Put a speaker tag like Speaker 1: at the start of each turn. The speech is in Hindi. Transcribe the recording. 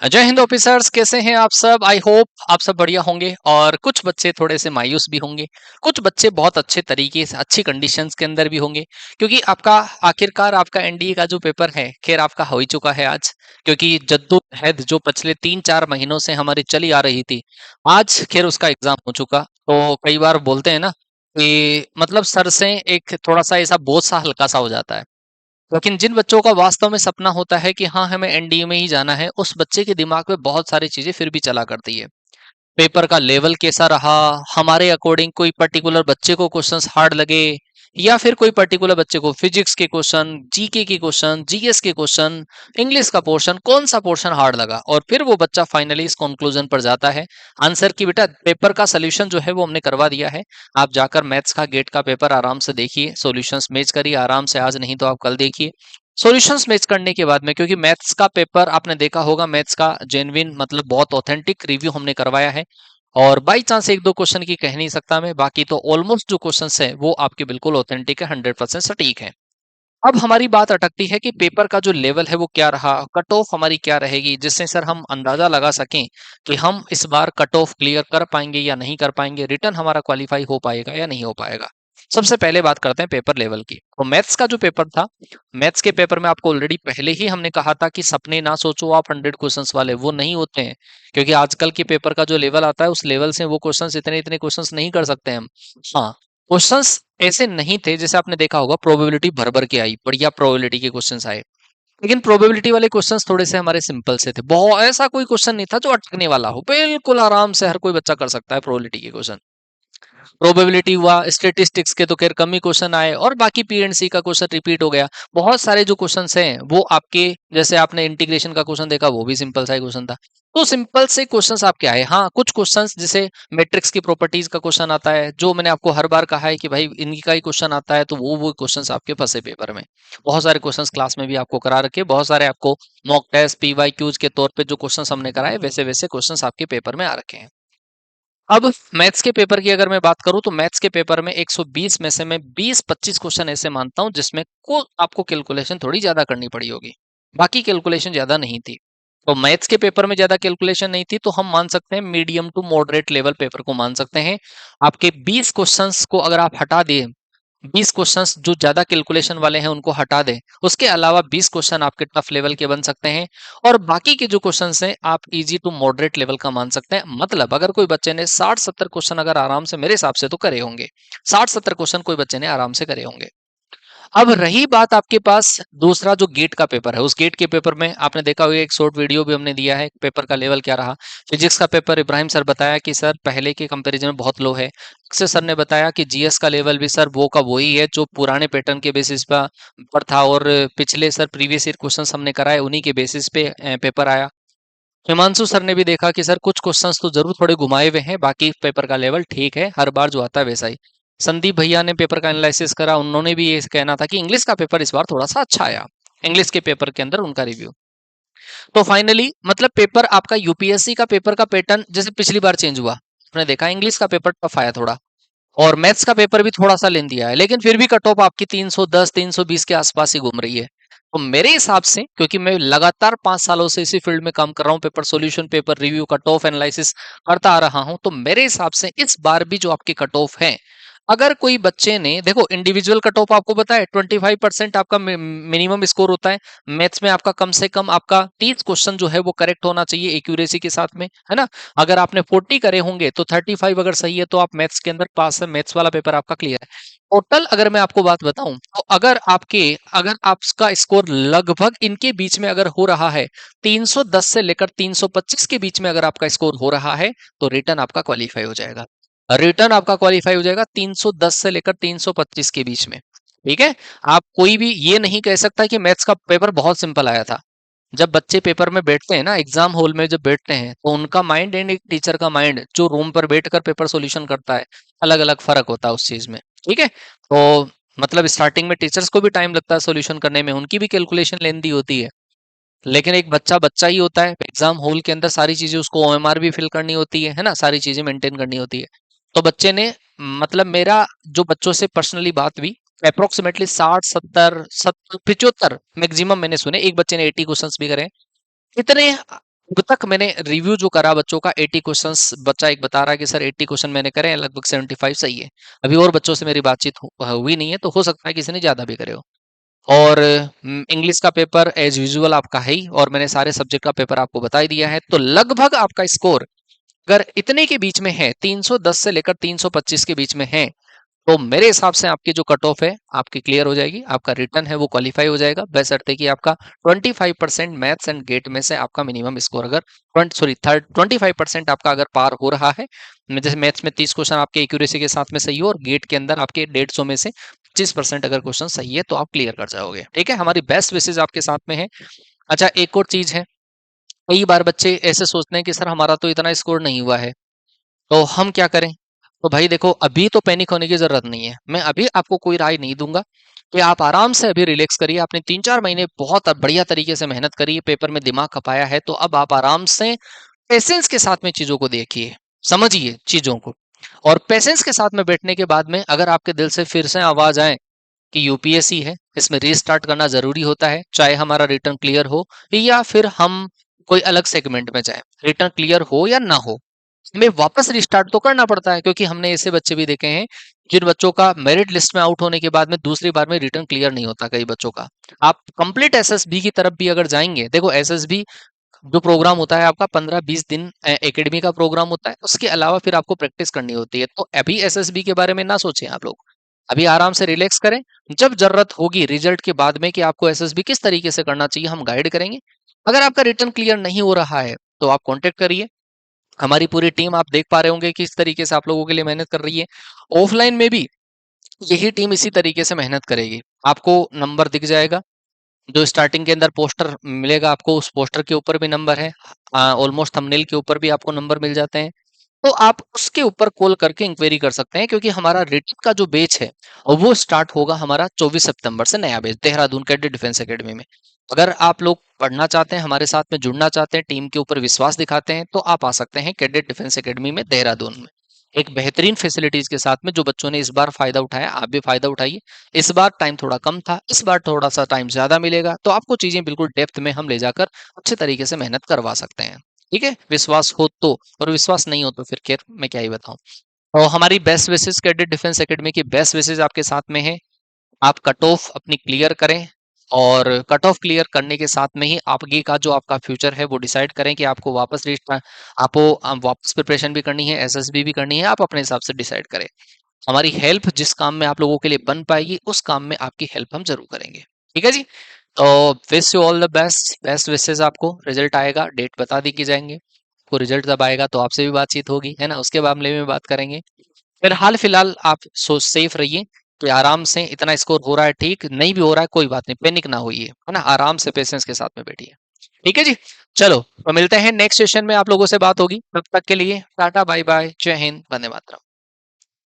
Speaker 1: जय हिंद ऑफिसर्स, कैसे हैं आप सब? आई होप आप सब बढ़िया होंगे। और कुछ बच्चे थोड़े से मायूस भी होंगे, कुछ बच्चे बहुत अच्छे तरीके से अच्छी कंडीशंस के अंदर भी होंगे, क्योंकि आपका आखिरकार आपका एनडीए का जो पेपर है खैर आपका हो ही चुका है आज। क्योंकि जद्दोजहद जो पिछले 3-4 महीनों से हमारी चली आ रही थी, आज खैर उसका एग्जाम हो चुका। तो कई बार बोलते हैं ना कि मतलब सर से एक थोड़ा सा ऐसा बोझ सा हल्का सा हो जाता है। लेकिन जिन बच्चों का वास्तव में सपना होता है कि हाँ, हमें एनडीए में ही जाना है, उस बच्चे के दिमाग में बहुत सारी चीजें फिर भी चला करती है। पेपर का लेवल कैसा रहा, हमारे अकॉर्डिंग कोई पर्टिकुलर बच्चे को क्वेश्चंस हार्ड लगे, या फिर कोई पर्टिकुलर बच्चे को फिजिक्स के क्वेश्चन, जीके के क्वेश्चन, जीएस के क्वेश्चन, इंग्लिश का पोर्शन, कौन सा पोर्शन हार्ड लगा, और फिर वो बच्चा फाइनली इस कंक्लूजन पर जाता है आंसर की बेटा पेपर का सोल्यूशन जो है वो हमने करवा दिया है। आप जाकर मैथ्स का गेट का पेपर आराम से देखिए, सॉल्यूशंस मैच करिए आराम से, आज नहीं तो आप कल देखिए। सॉल्यूशंस मैच करने के बाद में, क्योंकि मैथ्स का पेपर आपने देखा होगा, मैथ्स का जेन्युइन मतलब बहुत ऑथेंटिक रिव्यू हमने करवाया है। और बाई चांस एक दो क्वेश्चन की कह नहीं सकता मैं, बाकी तो ऑलमोस्ट जो क्वेश्चंस हैं वो आपके बिल्कुल ऑथेंटिक है, 100% सटीक है। अब हमारी बात अटकती है कि पेपर का जो लेवल है वो क्या रहा, कट ऑफ हमारी क्या रहेगी, जिससे सर हम अंदाजा लगा सकें कि हम इस बार कट ऑफ क्लियर कर पाएंगे या नहीं कर पाएंगे, रिटर्न हमारा क्वालिफाई हो पाएगा या नहीं हो पाएगा। सबसे पहले बात करते हैं पेपर लेवल की। तो मैथ्स का जो पेपर था, मैथ्स के पेपर में आपको ऑलरेडी पहले ही हमने कहा था कि सपने ना सोचो आप 100 क्वेश्चंस वाले, वो नहीं होते हैं। क्योंकि आजकल के पेपर का जो लेवल आता है उस लेवल से वो क्वेश्चंस इतने इतने क्वेश्चंस नहीं कर सकते हम। हाँ, क्वेश्चंस ऐसे नहीं थे, जैसे आपने देखा होगा प्रोबेबिलिटी भर भर के आई, बढ़िया प्रोबेबिलिटी के क्वेश्चंस आए। लेकिन प्रोबेबिलिटी वाले क्वेश्चंस थोड़े से हमारे सिंपल से थे, बहुत ऐसा कोई क्वेश्चन नहीं था जो अटकने वाला हो, बिल्कुल आराम से हर कोई बच्चा कर सकता है प्रोबेबिलिटी के क्वेश्चन। प्रोबेबिलिटी हुआ, स्टैटिस्टिक्स के तो खैर कम ही क्वेश्चन आए, और बाकी पी एंड सी का क्वेश्चन रिपीट हो गया। बहुत सारे जो क्वेश्चंस हैं वो आपके, जैसे आपने इंटीग्रेशन का क्वेश्चन देखा, वो भी सिंपल सा ही क्वेश्चन था। तो सिंपल से क्वेश्चंस आपके आए। हाँ, कुछ क्वेश्चंस जैसे मैट्रिक्स की प्रॉपर्टीज का क्वेश्चन आता है, जो मैंने आपको हर बार कहा है कि भाई इनका ही क्वेश्चन आता है, तो वो क्वेश्चंस आपके फंसे पेपर में। बहुत सारे क्वेश्चंस क्लास में भी आपको करा रखे, बहुत सारे आपको मॉक टेस्ट पीवाई क्यूज के तौर पे जो क्वेश्चंस हमने कराए, वैसे वैसे क्वेश्चंस आपके पेपर में आ रखे हैं। अब मैथ्स के पेपर की अगर मैं बात करूं, तो मैथ्स के पेपर में 120 में से मैं 20-25 क्वेश्चन ऐसे मानता हूं जिसमें को आपको कैलकुलेशन थोड़ी ज्यादा करनी पड़ी होगी, बाकी कैलकुलेशन ज्यादा नहीं थी। तो मैथ्स के पेपर में ज्यादा कैलकुलेशन नहीं थी, तो हम मान सकते हैं medium to moderate level paper को मान सकते हैं। आपके 20 क्वेश्चंस को अगर आप हटा दें, 20 क्वेश्चंस जो ज्यादा कैलकुलेशन वाले हैं उनको हटा दें, उसके अलावा 20 क्वेश्चन आपके टफ लेवल के बन सकते हैं। और बाकी के जो क्वेश्चंस हैं आप इजी टू मॉडरेट लेवल का मान सकते हैं। मतलब अगर कोई बच्चे ने 60-70 क्वेश्चन अगर आराम से, मेरे हिसाब से तो करे होंगे, 60-70 क्वेश्चन कोई बच्चे ने आराम से करे होंगे। अब रही बात आपके पास दूसरा जो गेट का पेपर है, उस गेट के पेपर में आपने देखा होगा, एक शॉर्ट वीडियो भी हमने दिया है पेपर का लेवल क्या रहा। फिजिक्स का पेपर इब्राहिम सर बताया कि सर पहले के कंपैरिजन में बहुत लो है। अक्षय सर ने बताया कि जीएस का लेवल भी सर वो का वही है जो पुराने पैटर्न के बेसिस पर था, और पिछले सर प्रीवियस ईयर क्वेश्चंस हमने कराए उन्हीं के बेसिस पे पेपर आया। हिमांशु सर ने भी देखा कि सर कुछ क्वेश्चंस तो जरूर थोड़े घुमाए हुए हैं, बाकी पेपर का लेवल ठीक है, हर बार जो आता है वैसा ही। संदीप भैया ने पेपर का एनालिसिस करा, उन्होंने भी ये कहना था कि इंग्लिश का पेपर इस बार थोड़ा सा अच्छा आया। इंग्लिश के पेपर के अंदर उनका रिव्यू। तो फाइनली मतलब पेपर आपका यूपीएससी का पेपर का पैटर्न जैसे पिछली बार चेंज हुआ, आपने देखा इंग्लिश का पेपर टफ आया थोड़ा, और मैथ्स का पेपर भी थोड़ा सा लेंदी आया, लेकिन फिर भी कट ऑफ आपकी 310 320 के आसपास ही घूम रही है। तो मेरे हिसाब से, क्योंकि मैं लगातार 5 सालों से इसी फील्ड में काम कर रहा हूँ, paper solution, paper review, cut off analysis करता आ रहा हूं, तो मेरे हिसाब से इस बार भी जो आपके कट ऑफ है, अगर कोई बच्चे ने देखो इंडिविजुअल कट ऑफ आपको पता है 25% आपका मिनिमम स्कोर होता है। मैथ्स में आपका कम से कम आपका 30 क्वेश्चन जो है वो करेक्ट होना चाहिए एक्यूरेसी के साथ में, है ना। अगर आपने 40 करे होंगे तो 35 अगर सही है तो आप मैथ्स के अंदर पास है, मैथ्स वाला पेपर आपका क्लियर है। टोटल अगर मैं आपको बात बताऊं, तो अगर आपका स्कोर लगभग इनके बीच में अगर हो रहा है, 310 से लेकर 325 के बीच में अगर आपका स्कोर हो रहा है, तो रिटर्न आपका क्वालिफाई हो जाएगा। रिटर्न आपका क्वालिफाई हो जाएगा 310 से लेकर 325 के बीच में। ठीक है। आप कोई भी ये नहीं कह सकता कि मैथ्स का पेपर बहुत सिंपल आया था। जब बच्चे पेपर में बैठते हैं ना, एग्जाम हॉल में जब बैठते हैं, तो उनका माइंड एंड एक टीचर का माइंड जो रूम पर बैठकर पेपर सॉल्यूशन करता है, अलग अलग फर्क होता है उस चीज में। ठीक है। तो मतलब स्टार्टिंग में टीचर्स को भी टाइम लगता है सॉल्यूशन करने में, उनकी भी कैलकुलेशन लेंदी होती है। लेकिन एक बच्चा बच्चा ही होता है, एग्जाम हॉल के अंदर सारी चीजें उसको ओएमआर भी फिल करनी होती है ना, सारी चीजें मेंटेन करनी होती है। तो बच्चे ने, मतलब मेरा जो बच्चों से पर्सनली बात हुई, अप्रोक्सीमेटली 60 70 75 मैक्सिमम मैंने सुने, एक बच्चे ने 80 क्वेश्चंस भी करे। इतने अब तक मैंने रिव्यू जो करा बच्चों का 80 क्वेश्चंस, बच्चा एक बता रहा है कि सर 80 क्वेश्चन मैंने करे हैं, लगभग 75 सही है। अभी और बच्चों से मेरी बातचीत हुई नहीं है, तो हो सकता है किसी ने ज्यादा भी करे हो। और इंग्लिश का पेपर एज यूजुअल आपका है ही, और मैंने सारे सब्जेक्ट का पेपर आपको बता ही दिया है। तो लगभग आपका स्कोर अगर इतने के बीच में है, 310 से लेकर 325 के बीच में है, तो मेरे हिसाब से आपकी जो कट ऑफ है आपकी क्लियर हो जाएगी, आपका रिटर्न है वो क्वालिफाई हो जाएगा, बशर्ते कि आपका 25% मैथ्स एंड गेट में से आपका मिनिमम स्कोर अगर 25% आपका अगर पार हो रहा है, जैसे मैथ्स में 30 क्वेश्चन आपके एक्यूरेसी के साथ में सही हो, और गेट के अंदर आपके 150 में से 25% अगर क्वेश्चन सही है, तो आप क्लियर कर जाओगे। ठीक है, हमारी बेस्ट विशेष आपके साथ में है। अच्छा, एक और चीज है, कई बार बच्चे ऐसे सोचते हैं कि सर हमारा तो इतना स्कोर नहीं हुआ है, तो हम क्या करें? तो भाई देखो, अभी तो पैनिक होने की ज़रूरत नहीं है। मैं अभी आपको कोई राय नहीं दूँगा, कि आप आराम से अभी रिलैक्स करिए। आपने 3-4 महीने बहुत बढ़िया तरीके से मेहनत करी, पेपर में दिमाग खपाया है, तो अब आप आराम से पेशेंस के साथ में चीज़ों को देखिए, समझिए चीज़ों को। और पेशेंस के साथ में बैठने के बाद में अगर आपके दिल से फिर से आवाज़ आए कि यूपीएससी है, इसमें रीस्टार्ट करना ज़रूरी होता है, चाहे हमारा रिटर्न क्लियर हो या फिर हम कोई अलग सेगमेंट में जाएँ। रिटर्न क्लियर हो या ना हो, हमें वापस रिस्टार्ट तो करना पड़ता है, क्योंकि हमने ऐसे बच्चे भी देखे हैं जिन बच्चों का मेरिट लिस्ट में आउट होने के बाद में दूसरी बार में रिटर्न क्लियर नहीं होता कई बच्चों का। आप कंप्लीट एसएसबी की तरफ भी अगर जाएंगे, देखो एसएसबी जो प्रोग्राम होता है आपका 15-20 दिन एकेडमी का प्रोग्राम होता है, उसके अलावा फिर आपको प्रैक्टिस करनी होती है। तो अभी एसएसबी के बारे में ना सोचें आप लोग, अभी आराम से रिलैक्स करें। जब जरूरत होगी रिजल्ट के बाद में कि आपको एसएसबी किस तरीके से करना चाहिए, हम गाइड करेंगे। अगर आपका रिटर्न क्लियर नहीं हो रहा है, तो आप कॉन्टेक्ट करिए। हमारी पूरी टीम आप देख पा रहे होंगे कि इस तरीके से आप लोगों के लिए मेहनत कर रही है। ऑफलाइन में भी यही टीम इसी तरीके से मेहनत करेगी। आपको नंबर दिख जाएगा, जो स्टार्टिंग के अंदर पोस्टर मिलेगा आपको, उस पोस्टर के ऊपर भी नंबर है। ऑलमोस्ट थंबनेल के ऊपर भी आपको नंबर मिल जाते हैं। तो आप उसके ऊपर कॉल करके इंक्वायरी कर सकते हैं, क्योंकि हमारा रिटर्न का जो बैच है वो स्टार्ट होगा हमारा 24 सितंबर से, नया batch Dehradun cadet defence academy में। अगर आप लोग पढ़ना चाहते हैं, हमारे साथ में जुड़ना चाहते हैं, टीम के ऊपर विश्वास दिखाते हैं, तो आप आ सकते हैं कैडेट डिफेंस एकेडमी में देहरादून में, एक बेहतरीन फैसिलिटीज के साथ में। जो बच्चों ने इस बार फायदा उठाया, आप भी फायदा उठाइए। इस बार टाइम थोड़ा कम था, इस बार थोड़ा सा टाइम ज्यादा मिलेगा, तो आपको चीजें बिल्कुल डेप्थ में हम ले जाकर अच्छे तरीके से मेहनत करवा सकते हैं। ठीक है, विश्वास हो तो, और विश्वास नहीं हो तो फिर खैर मैं क्या ही बताऊं। और हमारी बेस्ट विशेष कैडेट डिफेंस एकेडमी की बेस्ट विशेष आपके साथ में है। आप कट ऑफ अपनी क्लियर करें, और कट ऑफ क्लियर करने के साथ में ही आगे का जो आपका फ्यूचर है वो डिसाइड करें कि आपको वापस प्रिपरेशन भी करनी है, एसएसबी भी करनी है, आप अपने हिसाब से डिसाइड करें। हमारी हेल्प जिस काम में आप लोगों के लिए बन पाएगी, उस काम में आपकी हेल्प हम जरूर करेंगे। ठीक है जी, तो wish you all the best, best विशेष आपको। रिजल्ट आएगा, डेट बता दी की जाएंगे आपको। रिजल्ट जब आएगा तो आपसे भी बातचीत होगी, है ना, उसके मामले में बात करेंगे। फिर हाल फिलहाल आप सेफ रहिए, कि आराम से इतना स्कोर हो रहा है, ठीक नहीं भी हो रहा है कोई बात नहीं, पैनिक ना होइए, है ना, आराम से पेशेंस के साथ में बैठिए। ठीक है जी, चलो तो मिलते हैं नेक्स्ट सेशन में, आप लोगों से बात होगी। तब तक के लिए टाटा बाय बाय, जय हिंद, वंदे मातरम।